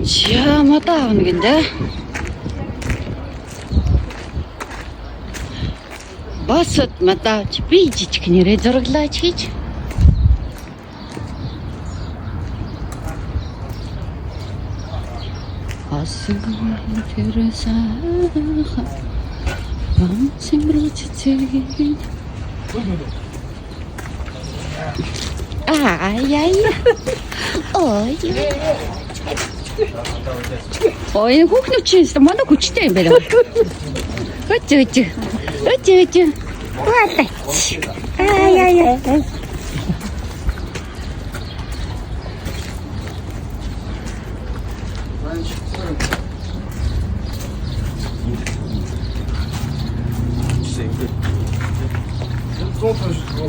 За мата авна гинэ. Басад матаач би жижиг нэрээ зураглаач хийж. Асгын тэрсаа симброчцэг. Ай. Ой. Ой, хүүхнүүд чинь манай хүчтэй юм байна. Өчөө. Валач. Ай.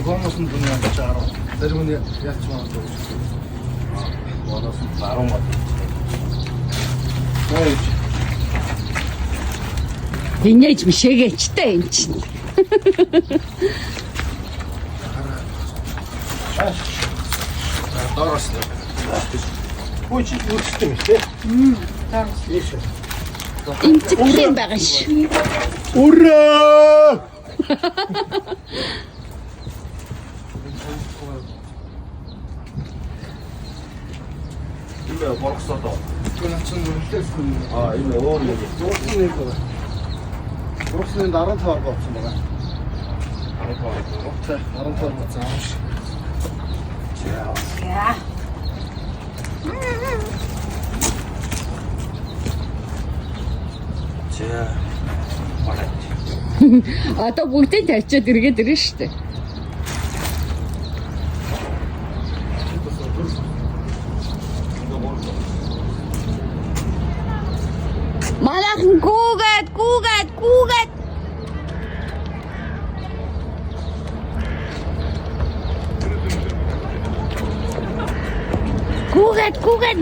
Гомосон дүн яаж чараа. Зарим нь яаж магадгүй. Бодос 10 мод. Ой. Инээж мишээгээчтэй юм чинь. Дороос. Ой чи үрстэй юм тий. Дороос. Имцэг юм байгаа ш. Ура! 이거 먹었어도. 그냥 좀 놀랬어. 아, 이거 어울려. 먹었으면 나랑 타할 거 없어, 내가. 나랑 타할 거 없어. За. 자. 말했지. Одоо бүгдээ тавьчаад эргээд ирнэ шүү дээ. Малахан гүүгээд.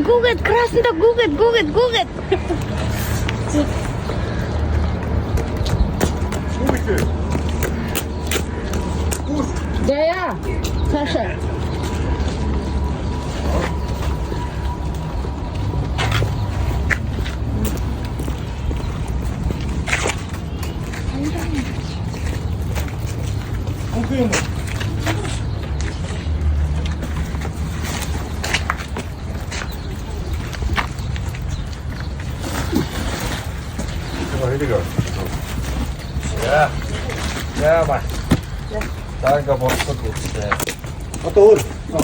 Гүүгээд краснда гүүгээд. Дая, Саша. 야, 봐. 다이가 벌써 됐지. 또 올. 또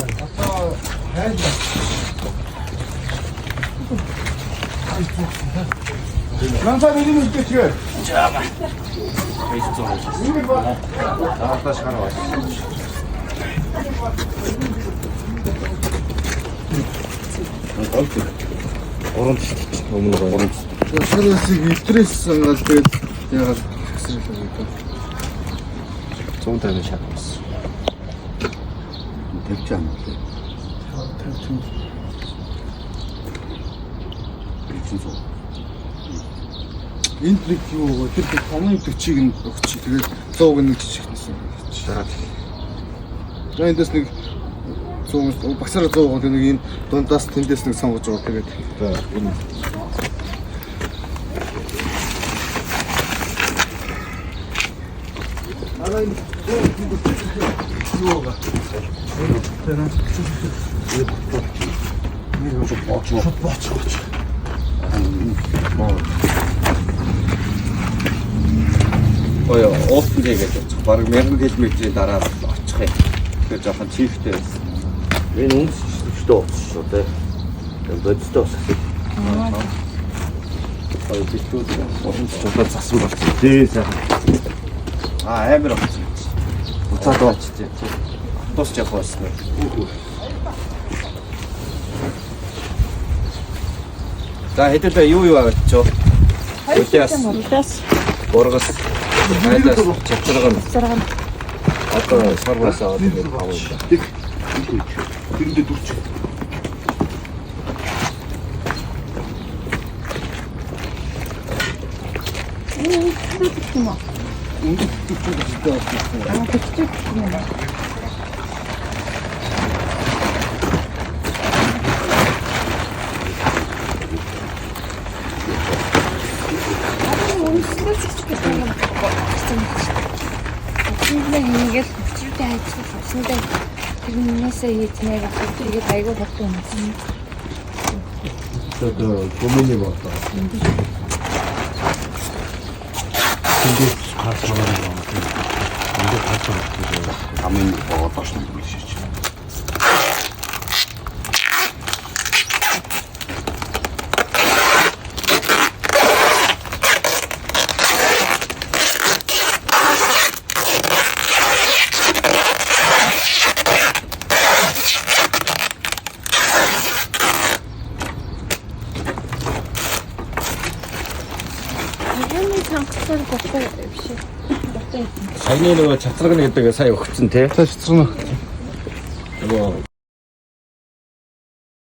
해야지. 남산 이름이 있겠지. 자, 봐. 베이스 좀 해주세요. 이리 봐. 다시 가라. 오른쪽 너무 나가. 오른쪽. 사실 스트레스 상할 때 내가 좋은 타임을 시작했어. 됐지 않을게. 진짜. 인트리키고 그때 방금 төчийг өгч тэгээд зоог нэг жижиг хийсэн. Дараа. За эндээс нэг зоог багсараа зоог нэг энэ дундаас тэндээс нэг сонгож байгаа тэгээд энэ Yoga. Ой, офн гэдэг. Бараг 1000 км дараа очих юм. Тэгэхээр жоохон чийхтэй байсан. Энэ үнэштэй болчихсон тий. Бодтой болсон. Ой, битүү ууштай засвар болчихсон. Дээ сайхан. Амар болчихсон. Уцаад очиж. Тусч явах байсан. За хэдүүлээ юу авчихв? Улаас. Боргос. Хайдас чавчраган. Одоо сарвас аваад ингэ авах. Тэрэндээ дүрч. 근데 그래서 이 지내가 이게 달고 갖고 오는 그 고민이 왔다. 근데 같이 가는 거 같아. 근데 같이 가는 남은 거 точно ближче. 당연히 장크를 갖고 역시 자기네는 잡사가는 게 사이 확진돼. Тааш цэцэрнэ. 이거